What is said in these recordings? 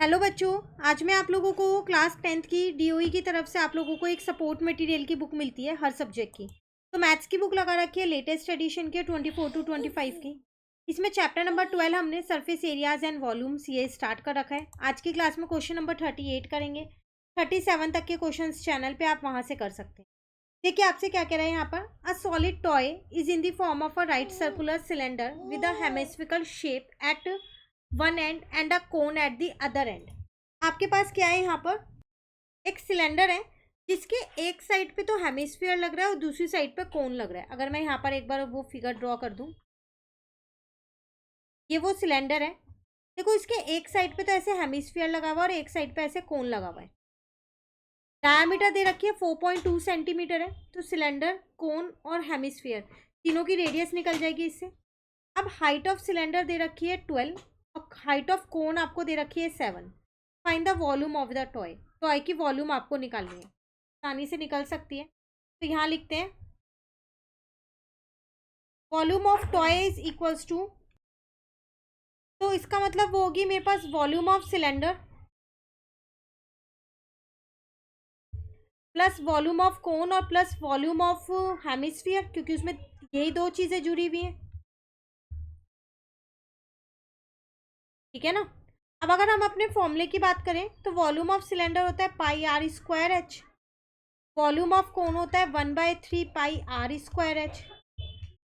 Hello बच्चों, आज मैं आप लोगों को क्लास 10th की डीओई की तरफ से आप लोगों को एक सपोर्ट मटेरियल की बुक मिलती है हर सब्जेक्ट की। तो मैथ्स की बुक लगा रखी है लेटेस्ट एडिशन के 24 टू 25 की। इसमें चैप्टर नंबर 12 हमने सरफेस एरियाज एंड वॉल्यूम्स ये स्टार्ट कर रखा है। आज की क्लास में क्वेश्चन नंबर 38 करेंगे। 37 तक के क्वेश्चन चैनल पर आप वहाँ से कर सकते हैं। देखिए आपसे क्या कह रहे हैं यहाँ पर। A solid toy is in the form of a right circular cylinder with a hemispherical shape at one end and a cone at the other end. आपके पास क्या है यहाँ पर, एक सिलेंडर है जिसके एक साइड पे तो हेमिस्फीयर लग रहा है और दूसरी साइड पे कोन लग रहा है। अगर मैं यहाँ पर एक बार वो फिगर ड्रॉ कर दूं, ये वो सिलेंडर है। देखो इसके एक साइड पे तो ऐसे हेमिस्फीयर लगा हुआ है और एक साइड पे ऐसे कोन लगा हुआ है। डायमीटर दे रखी है 4.2 सेंटीमीटर है। तो सिलेंडर, कोन और हेमिस्फीयर तीनों की रेडियस निकल जाएगी इससे। अब हाइट ऑफ सिलेंडर दे रखी है 12 और हाइट ऑफ कोन आपको दे रखी है 7। Find the volume of the toy. Toy की वॉल्यूम आपको निकालनी है, आसानी से निकल सकती है। तो यहाँ लिखते हैं volume of toy is equals to, तो इसका मतलब वो होगी मेरे पास volume of cylinder plus volume of cone और प्लस वॉल्यूम ऑफ हेमिस्फीयर, क्योंकि उसमें यही दो चीजें जुड़ी हुई हैं। ठीक है ना। अब अगर हम अपने फॉर्मूले की बात करें तो वॉल्यूम ऑफ सिलेंडर होता है pi r square h, volume of cone होता है 1/3 पाई आर स्क्वायर एच,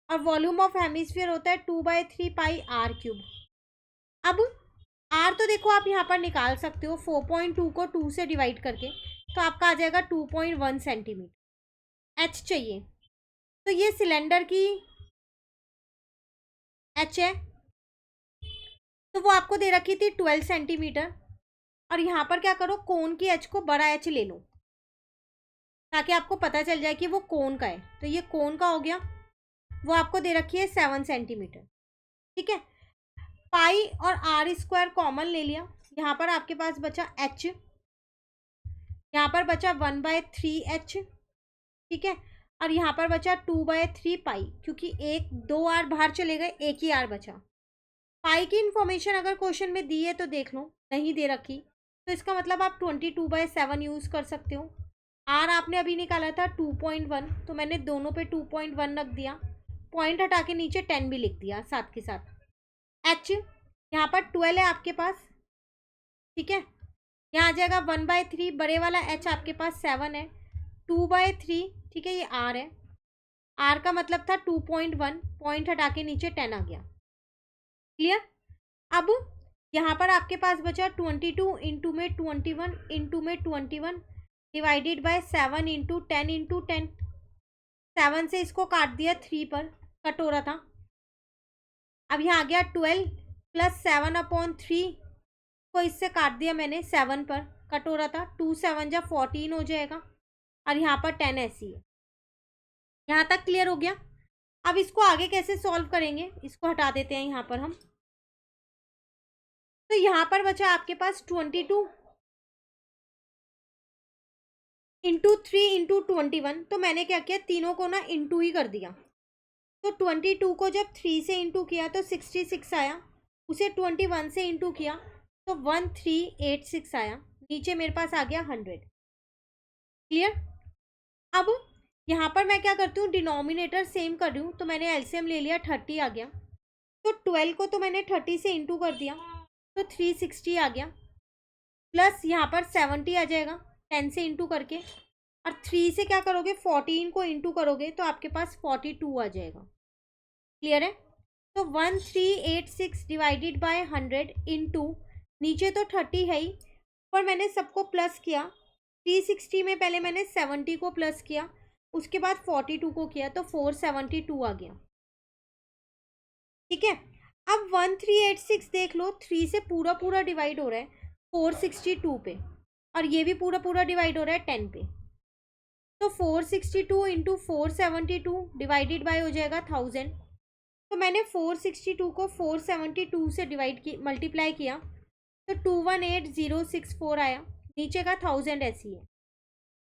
और वॉल्यूम ऑफ हेमिस्फीयर होता है 2/3 पाई आर क्यूब। अब आर तो देखो आप यहाँ पर निकाल सकते हो, 4.2 को 2 से डिवाइड करके तो आपका आ जाएगा 2.1 सेंटीमीटर। एच चाहिए, तो ये सिलेंडर की एच है, तो वो आपको दे रखी थी 12 सेंटीमीटर। और यहाँ पर क्या करो, कोन की एच को बड़ा एच ले लो ताकि आपको पता चल जाए कि वो कोन का है। तो ये कोन का हो गया, वो आपको दे रखी है 7 सेंटीमीटर। ठीक है। पाई और आर स्क्वायर कॉमन ले लिया, यहाँ पर आपके पास बचा एच, यहाँ पर बचा 1/3 एच। ठीक है। और यहाँ पर बचा 2/3 पाई, क्योंकि एक दो आर बाहर चले गए, एक ही आर बचा। पाई की इंफॉर्मेशन अगर क्वेश्चन में दी है तो देख लो, नहीं दे रखी तो इसका मतलब आप 22/7 यूज कर सकते हो। आर आपने अभी निकाला था 2.1, तो मैंने दोनों पे 2.1 रख दिया, पॉइंट हटा के नीचे 10 भी लिख दिया साथ के साथ। एच यहाँ पर 12 है आपके पास। ठीक है। यहाँ आ जाएगा 1/3, बड़े वाला एच आपके पास 7 है, 2/3। ठीक है, ये आर है, आर का मतलब था 2.1, पॉइंट हटा के नीचे 10 आ गया। क्लियर। अब यहाँ पर आपके पास बचा 22 इंटू में 21 इंटू में 21 डिवाइडेड बाय 7 इंटू 10 इंटू 10। 7 से इसको काट दिया 3 पर, कट हो रहा था। अब यहाँ आ गया 12 प्लस 7/3 को इससे काट दिया मैंने 7 पर, कट हो रहा था। 2 7 जा 14 हो जाएगा, और यहाँ पर 10 ऐसी है। यहाँ तक क्लियर हो गया। अब इसको आगे कैसे सॉल्व करेंगे, इसको हटा देते हैं यहाँ पर हम। तो यहाँ पर बचा आपके पास 22 इंटू 3 इंटू 21। तो मैंने क्या किया, तीनों को ना इंटू ही कर दिया। तो 22 को जब 3 से इंटू किया तो 66 आया, उसे 21 से इंटू किया तो 1386 आया, नीचे मेरे पास आ गया 100। क्लियर। अब यहाँ पर मैं क्या करती हूँ, डिनोमिनेटर सेम कर रही हूँ, तो मैंने एलसीएम ले लिया, 30 आ गया। तो 12 को तो मैंने 30 से इंटू कर दिया तो 360 आ गया, प्लस यहाँ पर 70 आ जाएगा 10 से इंटू करके, और 3 से क्या करोगे, 14 को इंटू करोगे तो आपके पास 42 आ जाएगा। क्लियर है। तो 1386 डिवाइडेड बाय 100 इंटू, नीचे तो 30 है ही पर मैंने सबको प्लस किया। 360 में पहले मैंने 70 को प्लस किया, उसके बाद 42 को किया, तो 472 आ गया। ठीक है। अब 1386 देख लो, 3 से पूरा पूरा डिवाइड हो रहा है 462 पे, और ये भी पूरा पूरा डिवाइड हो रहा है 10 पे। तो 462 इंटू 472 डिवाइडेड बाय हो जाएगा 1000। तो मैंने 462 को 472 से डिवाइड की मल्टीप्लाई किया तो 218064 आया, नीचे का 1000 ऐसी है।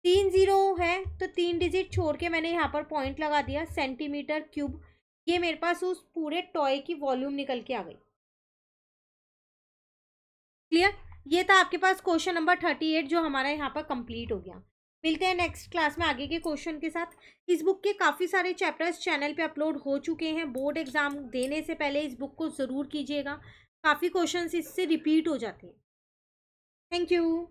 3 जीरो है तो 3 डिजिट छोड़ के मैंने यहाँ पर पॉइंट लगा दिया, सेंटीमीटर क्यूब। ये मेरे पास उस पूरे टॉय की वॉल्यूम निकल के आ गई। क्लियर। ये था आपके पास क्वेश्चन नंबर 38 जो हमारा यहाँ पर कंप्लीट हो गया। मिलते हैं नेक्स्ट क्लास में आगे के क्वेश्चन के साथ। इस बुक के काफ़ी सारे चैप्टर्स चैनल पे अपलोड हो चुके हैं, बोर्ड एग्जाम देने से पहले इस बुक को ज़रूर कीजिएगा, काफ़ी क्वेश्चंस इससे रिपीट हो जाते हैं। Thank you.